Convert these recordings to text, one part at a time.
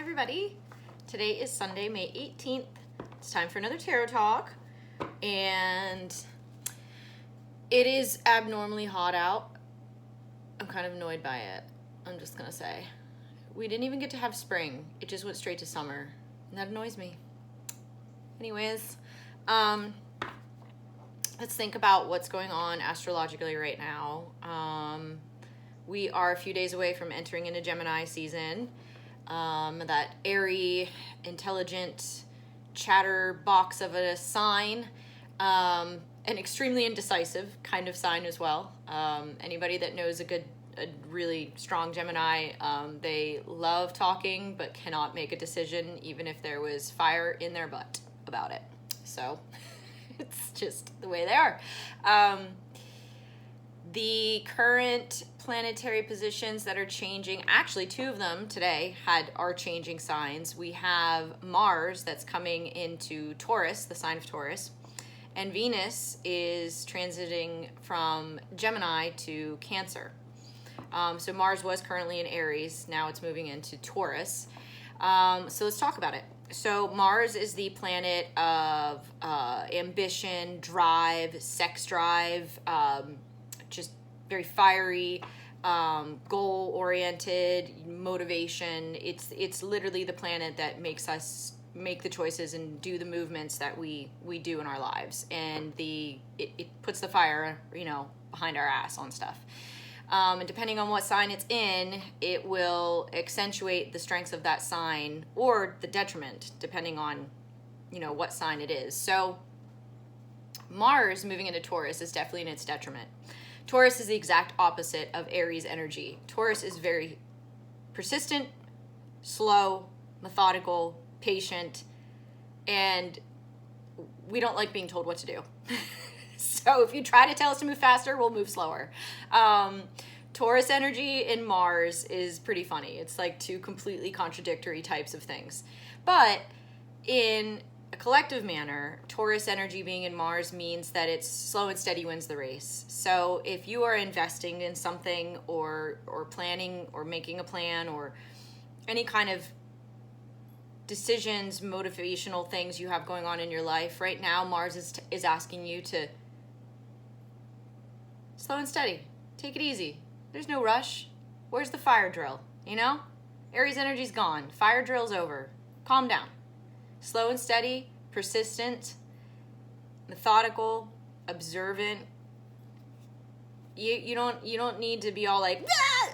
everybody. Today is Sunday, May 18th. It's time for another tarot talk. And it is abnormally hot out. I'm kind of annoyed by it. I'm just gonna say. We didn't even get to have spring. It just went straight to summer. And that annoys me. Anyways, let's think about what's going on astrologically right now. We are a few days away from entering into Gemini season. That airy, intelligent chatterbox of a sign, an extremely indecisive kind of sign as well. Anybody that knows a really strong Gemini, they love talking but cannot make a decision even if there was fire in their butt about it. So it's just the way they are. The current planetary positions that are changing, actually two of them today are changing signs. We have Mars that's coming into Taurus, the sign of Taurus, and Venus is transiting from Gemini to Cancer. So Mars was currently in Aries, now it's moving into Taurus. So let's talk about it. So Mars is the planet of ambition, drive, sex drive, just very fiery, goal-oriented, motivation. It's literally the planet that makes us make the choices and do the movements that we do in our lives. And it puts the fire, behind our ass on stuff. And depending on what sign it's in, it will accentuate the strengths of that sign or the detriment, depending on, what sign it is. So Mars moving into Taurus is definitely in its detriment. Taurus is the exact opposite of Aries energy. Taurus is very persistent, slow, methodical, patient, and we don't like being told what to do. So if you try to tell us to move faster, we'll move slower. Taurus energy in Mars is pretty funny. It's like two completely contradictory types of things. But in a collective manner, Taurus energy being in Mars means that it's slow and steady wins the race. So if you are investing in something or planning or making a plan or any kind of decisions, motivational things you have going on in your life, right now Mars is asking you to slow and steady. Take it easy. There's no rush. Where's the fire drill? Aries energy's gone. Fire drill's over. Calm down. Slow and steady, persistent, methodical, observant. You don't need to be all like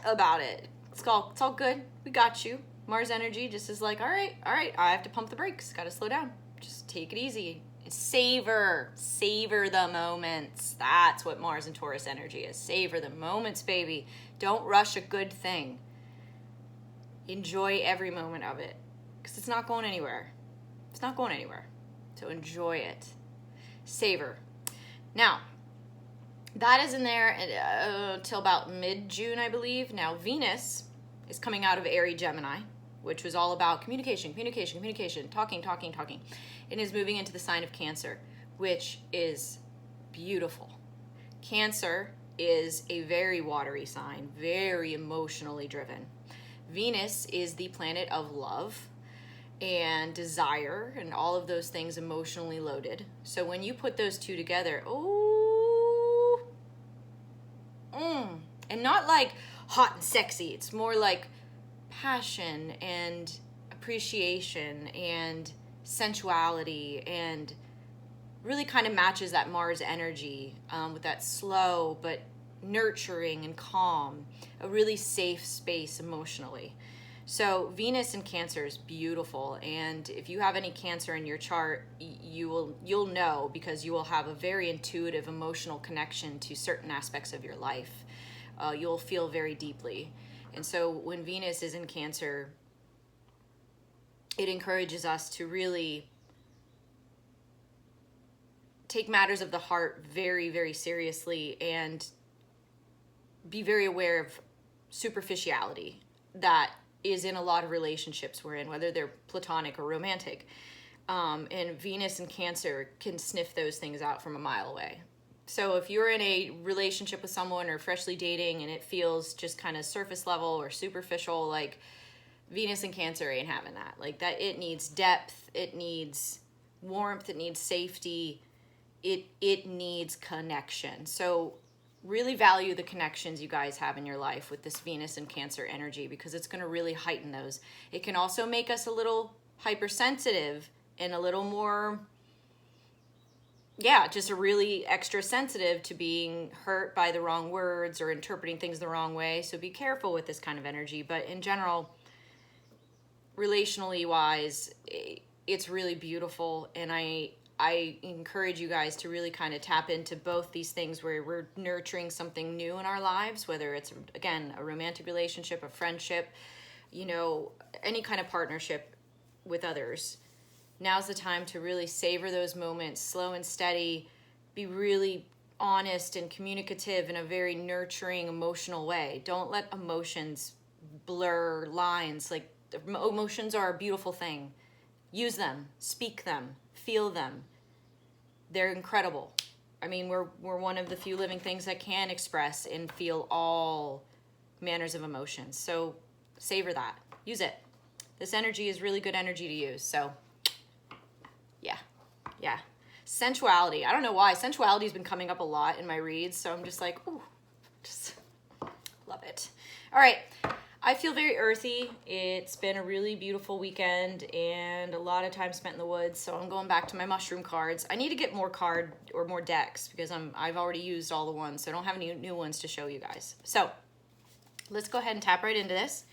about it. It's all good. We got you. Mars energy just is like, all right, I have to pump the brakes. Got to slow down. Just take it easy. Savor the moments. That's what Mars and Taurus energy is. Savor the moments, baby. Don't rush a good thing. Enjoy every moment of it because it's not going anywhere. It's not going anywhere. So enjoy it. Savor. Now, that is in there till about mid-June, I believe. Now, Venus is coming out of Aries Gemini, which was all about communication, talking, and is moving into the sign of Cancer, which is beautiful. Cancer is a very watery sign, very emotionally driven. Venus is the planet of love and desire and all of those things emotionally loaded. So when you put those two together, and not like hot and sexy, it's more like passion and appreciation and sensuality, and really kind of matches that Mars energy with that slow but nurturing and calm, a really safe space emotionally. So Venus in Cancer is beautiful, and if you have any Cancer in your chart, you'll know, because you will have a very intuitive emotional connection to certain aspects of your life. You'll feel very deeply. And so when Venus is in Cancer, it encourages us to really take matters of the heart very, very seriously and be very aware of superficiality that is in a lot of relationships we're in, whether they're platonic or romantic. And Venus and Cancer can sniff those things out from a mile away. So if you're in a relationship with someone or freshly dating and it feels just kind of surface level or superficial, like Venus in Cancer ain't having that. Like that, it needs depth, it needs warmth, it needs safety, it needs connection. So really value the connections you guys have in your life with this Venus and Cancer energy, because it's going to really heighten those. It can also make us a little hypersensitive and a little more, just a really extra sensitive to being hurt by the wrong words or interpreting things the wrong way. So be careful with this kind of energy. But in general, relationally wise, it's really beautiful. And I encourage you guys to really kind of tap into both these things where we're nurturing something new in our lives, whether it's, again, a romantic relationship, a friendship, any kind of partnership with others. Now's the time to really savor those moments, slow and steady, be really honest and communicative in a very nurturing, emotional way. Don't let emotions blur lines. Like, emotions are a beautiful thing. Use them, speak them, feel them. They're incredible. I mean, we're one of the few living things that can express and feel all manners of emotions. So savor that. Use it. This energy is really good energy to use. So yeah. Sensuality. I don't know why. Sensuality has been coming up a lot in my reads. So I'm just like, ooh, just love it. All right. I feel very earthy. It's been a really beautiful weekend and a lot of time spent in the woods. So I'm going back to my mushroom cards. I need to get more more decks because I've already used all the ones. So I don't have any new ones to show you guys. So let's go ahead and tap right into this.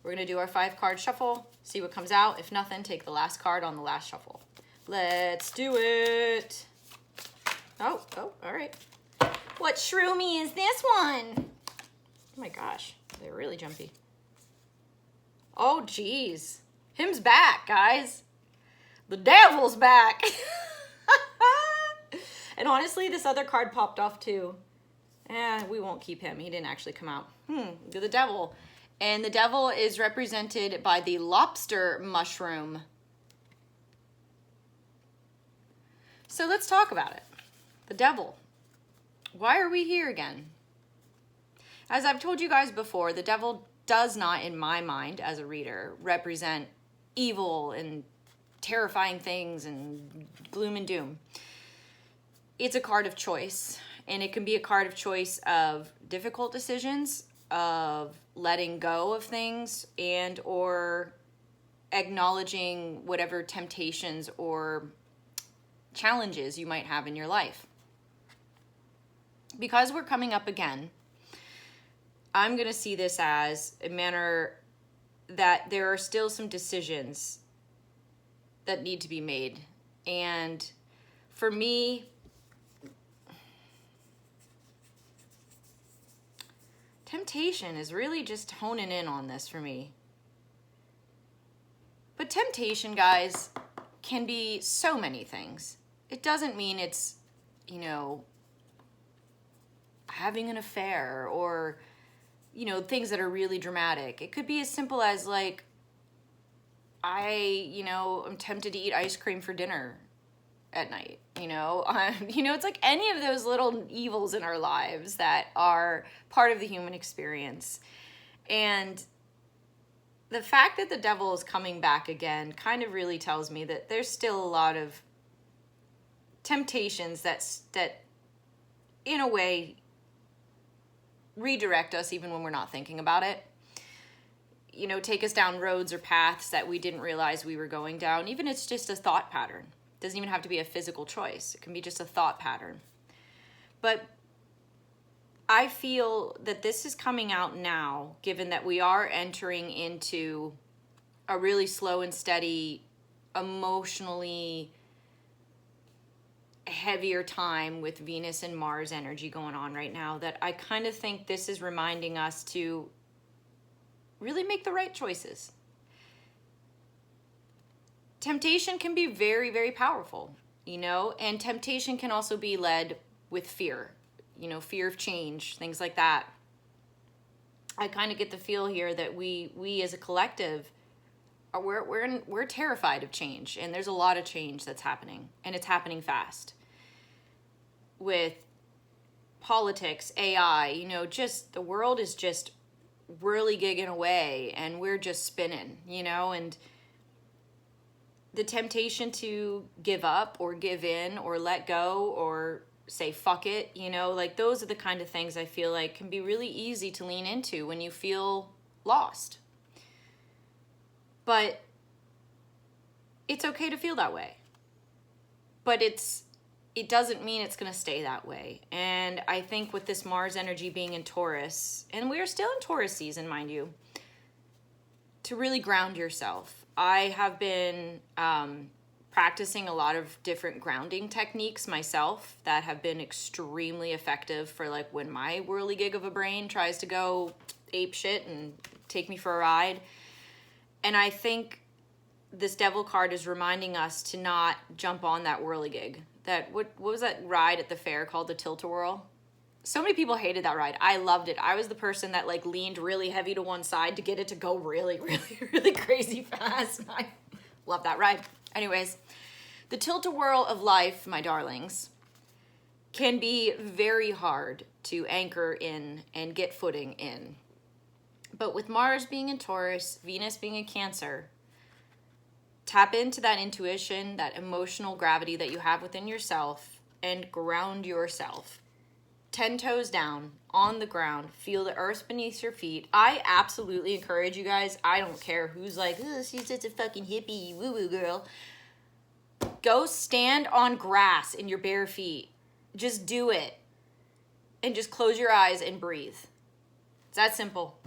We're going to do our 5-card shuffle, see what comes out. If nothing, take the last card on the last shuffle. Let's do it. Oh, all right. What shroomy is this one? Oh my gosh, they're really jumpy. Oh, geez. Him's back, guys. The devil's back. And honestly, this other card popped off too. We won't keep him. He didn't actually come out. The devil. And the devil is represented by the lobster mushroom. So let's talk about it. The devil. Why are we here again? As I've told you guys before, the devil does not, in my mind, as a reader, represent evil and terrifying things and gloom and doom. It's a card of choice, and it can be a card of choice of difficult decisions, of letting go of things, and or acknowledging whatever temptations or challenges you might have in your life. Because we're coming up again, I'm going to see this as a manner that there are still some decisions that need to be made. And for me, temptation is really just honing in on this for me. But temptation, guys, can be so many things. It doesn't mean it's, having an affair or, things that are really dramatic. It could be as simple as like, I'm tempted to eat ice cream for dinner at night, it's like any of those little evils in our lives that are part of the human experience. And the fact that the devil is coming back again kind of really tells me that there's still a lot of temptations that in a way redirect us even when we're not thinking about it. Take us down roads or paths that we didn't realize we were going down. Even it's just a thought pattern. It doesn't even have to be a physical choice. It can be just a thought pattern. But I feel that this is coming out now, given that we are entering into a really slow and steady, emotionally heavier time with Venus and Mars energy going on right now, that I kind of think this is reminding us to really make the right choices. Temptation can be very, very powerful, and temptation can also be led with fear, fear of change, things like that. I kind of get the feel here that we as a collective we're terrified of change, and there's a lot of change that's happening, and it's happening fast. With politics, AI, just the world is just whirligigging away and we're just spinning, you know, and the temptation to give up or give in or let go or say fuck it, you know, like those are the kind of things I feel like can be really easy to lean into when you feel lost. But it's okay to feel that way. But it doesn't mean it's going to stay that way. And I think with this Mars energy being in Taurus, and we're still in Taurus season, mind you, to really ground yourself. I have been practicing a lot of different grounding techniques myself that have been extremely effective for like when my whirligig of a brain tries to go ape shit and take me for a ride. And I think this devil card is reminding us to not jump on that whirligig. That what was that ride at the fair called, the tilt-a-whorl? So many people hated that ride. I loved it. I was the person that like leaned really heavy to one side to get it to go really, really, really crazy fast. I love that ride. Anyways, the tilt-a-whorl of life, my darlings, can be very hard to anchor in and get footing in. But with Mars being in Taurus, Venus being in Cancer, tap into that intuition, that emotional gravity that you have within yourself, and ground yourself. 10 toes down, on the ground, feel the earth beneath your feet. I absolutely encourage you guys, I don't care who's like, oh, she's such a fucking hippie, woo-woo girl. Go stand on grass in your bare feet. Just do it. And just close your eyes and breathe. It's that simple.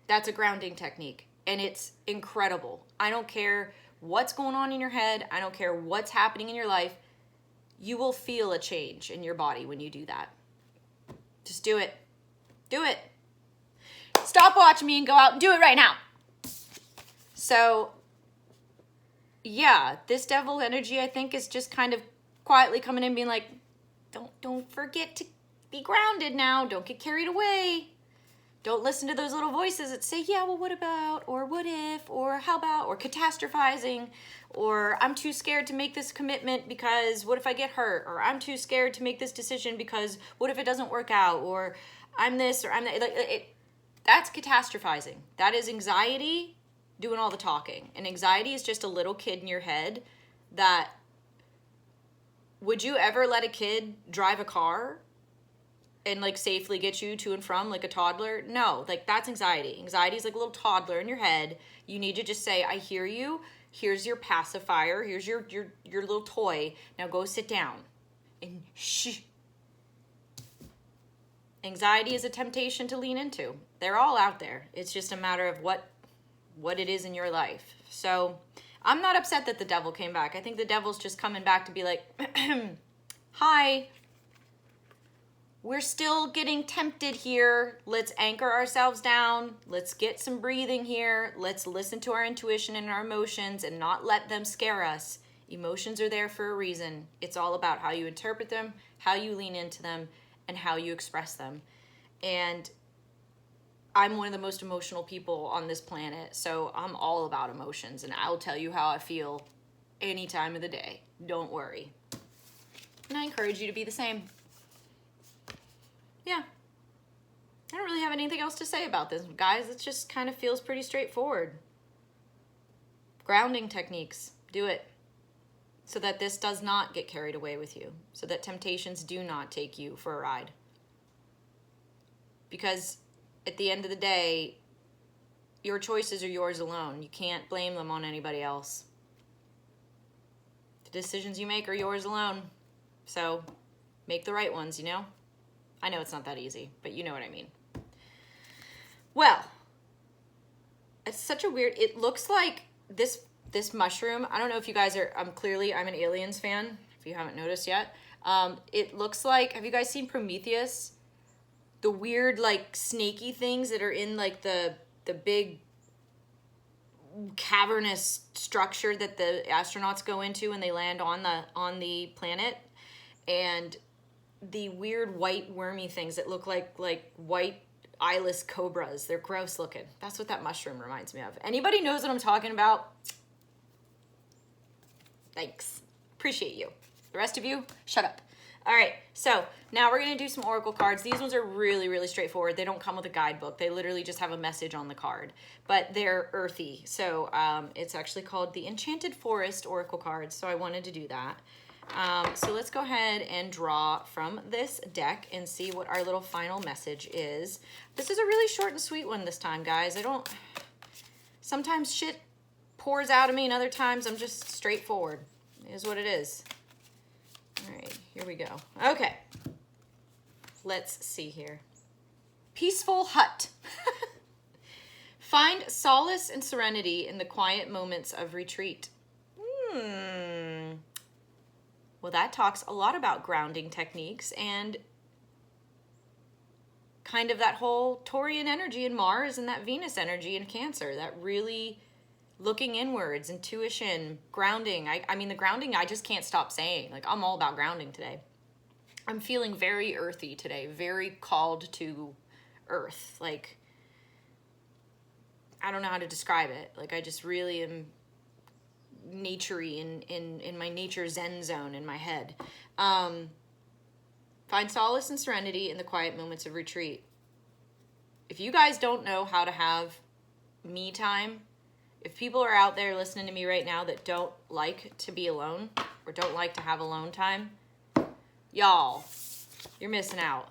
That's a grounding technique. And it's incredible. I don't care what's going on in your head. I don't care what's happening in your life. You will feel a change in your body when you do that. Just do it. Do it. Stop watching me and go out and do it right now. So, yeah, this devil energy, I think, is just kind of quietly coming in being like, don't forget to be grounded now. Don't get carried away. Don't listen to those little voices that say, yeah, well, what about, or what if, or how about, or catastrophizing, or I'm too scared to make this commitment because what if I get hurt, or I'm too scared to make this decision because what if it doesn't work out, or I'm this, or I'm that. That's catastrophizing. That is anxiety doing all the talking. And anxiety is just a little kid in your head that, would you ever let a kid drive a car and like safely get you to and from like a toddler? No, like that's anxiety. Anxiety is like a little toddler in your head. You need to just say, I hear you. Here's your pacifier. Here's your little toy. Now go sit down and shh. Anxiety is a temptation to lean into. They're all out there. It's just a matter of what it is in your life. So I'm not upset that the devil came back. I think the devil's just coming back to be like, hi, we're still getting tempted here. Let's anchor ourselves down. Let's get some breathing here. Let's listen to our intuition and our emotions and not let them scare us. Emotions are there for a reason. It's all about how you interpret them, how you lean into them, and how you express them. And I'm one of the most emotional people on this planet, so I'm all about emotions, and I'll tell you how I feel any time of the day. Don't worry. And I encourage you to be the same. Yeah. I don't really have anything else to say about this, guys. It just kind of feels pretty straightforward. Grounding techniques. Do it. So that this does not get carried away with you. So that temptations do not take you for a ride. Because at the end of the day, your choices are yours alone. You can't blame them on anybody else. The decisions you make are yours alone. So make the right ones, you know? I know it's not that easy, but you know what I mean. Well, it's such a weird, it looks like this mushroom. I don't know if you guys are, I'm an Aliens fan, if you haven't noticed yet. It looks like, have you guys seen Prometheus? The weird, like, snaky things that are in, like, the big cavernous structure that the astronauts go into when they land on the planet. And the weird white wormy things that look like white eyeless cobras. They're gross looking. That's what that mushroom reminds me of. Anybody knows what I'm talking about? Thanks. Appreciate you. The rest of you, shut up. All right, so now we're going to do some oracle cards. These ones are really, really straightforward. They don't come with a guidebook. They literally just have a message on the card, but they're earthy. So it's actually called the Enchanted Forest Oracle cards, so I wanted to do that. So let's go ahead and draw from this deck and see what our little final message is. This is a really short and sweet one this time, guys. Sometimes shit pours out of me, and other times I'm just straightforward. It is what it is. All right, here we go. Okay, let's see here. Peaceful hut. Find solace and serenity in the quiet moments of retreat. Well, that talks a lot about grounding techniques and kind of that whole Taurian energy in Mars and that Venus energy in Cancer, that really looking inwards, intuition, grounding. I mean, the grounding, I just can't stop saying. Like, I'm all about grounding today. I'm feeling very earthy today, very called to earth. Like, I don't know how to describe it. Like, I just really am nature-y in my nature zen zone in my head. Find solace and serenity in the quiet moments of retreat. If you guys don't know how to have me time, if people are out there listening to me right now that don't like to be alone or don't like to have alone time, y'all, you're missing out.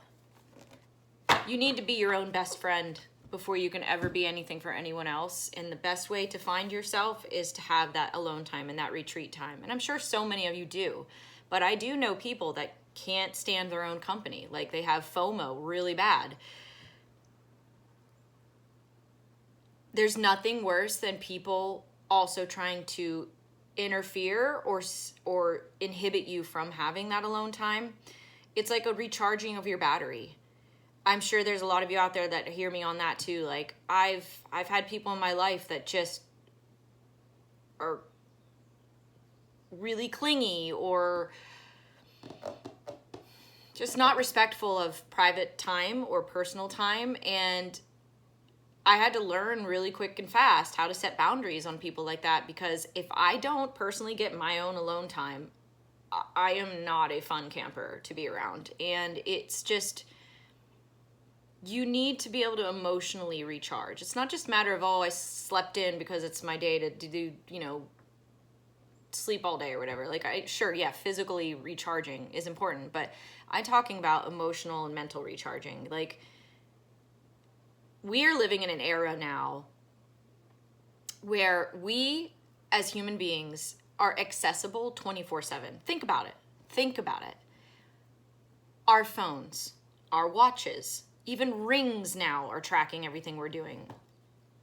You need to be your own best friend before you can ever be anything for anyone else. And the best way to find yourself is to have that alone time and that retreat time. And I'm sure so many of you do. But I do know people that can't stand their own company. Like, they have FOMO really bad. There's nothing worse than people also trying to interfere or inhibit you from having that alone time. It's like a recharging of your battery. I'm sure there's a lot of you out there that hear me on that too. Like, I've had people in my life that just are really clingy or just not respectful of private time or personal time, and I had to learn really quick and fast how to set boundaries on people like that, because if I don't personally get my own alone time, I am not a fun camper to be around. And it's just, you need to be able to emotionally recharge. It's not just a matter of, oh, I slept in because it's my day to do, sleep all day or whatever. Like, sure, yeah, physically recharging is important, but I'm talking about emotional and mental recharging. Like, we are living in an era now where we as human beings are accessible 24/7. Think about it. Our phones, our watches, even rings now are tracking everything we're doing.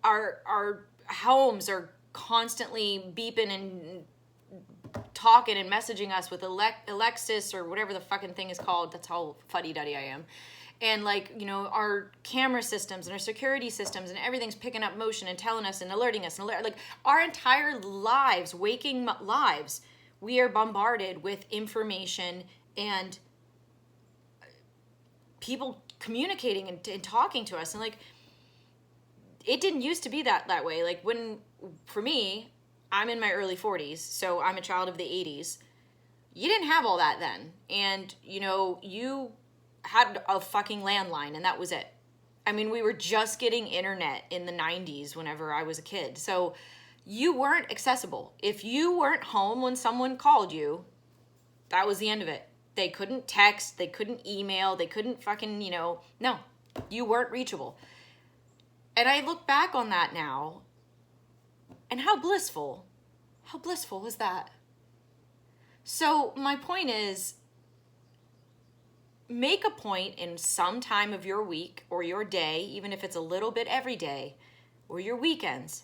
Our homes are constantly beeping and talking and messaging us with Alexis or whatever the fucking thing is called. That's how fuddy-duddy I am. And our camera systems and our security systems and everything's picking up motion and telling us and alerting us. Like, our entire lives, waking lives, we are bombarded with information and people communicating and talking to us. And like, it didn't used to be that way. Like, for me, I'm in my early 40s, so I'm a child of the 80s. You didn't have all that then. And, you had a fucking landline and that was it. I mean, we were just getting internet in the 90s whenever I was a kid. So you weren't accessible. If you weren't home when someone called you, that was the end of it. They couldn't text, they couldn't email, they couldn't fucking, no, you weren't reachable. And I look back on that now, and how blissful was that? So my point is, make a point in some time of your week or your day, even if it's a little bit every day, or your weekends.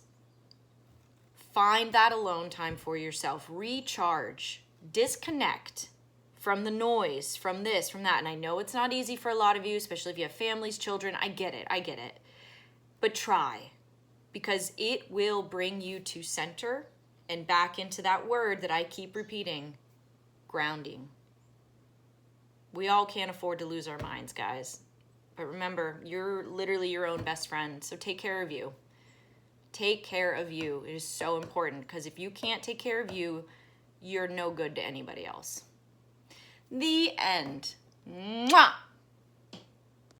Find that alone time for yourself. Recharge. Disconnect from the noise, from this, from that. And I know it's not easy for a lot of you, especially if you have families, children. I get it. But try, because it will bring you to center and back into that word that I keep repeating, grounding. We all can't afford to lose our minds, guys. But remember, you're literally your own best friend. So take care of you. Take care of you. It is so important, because if you can't take care of you, you're no good to anybody else. The end. Mwah!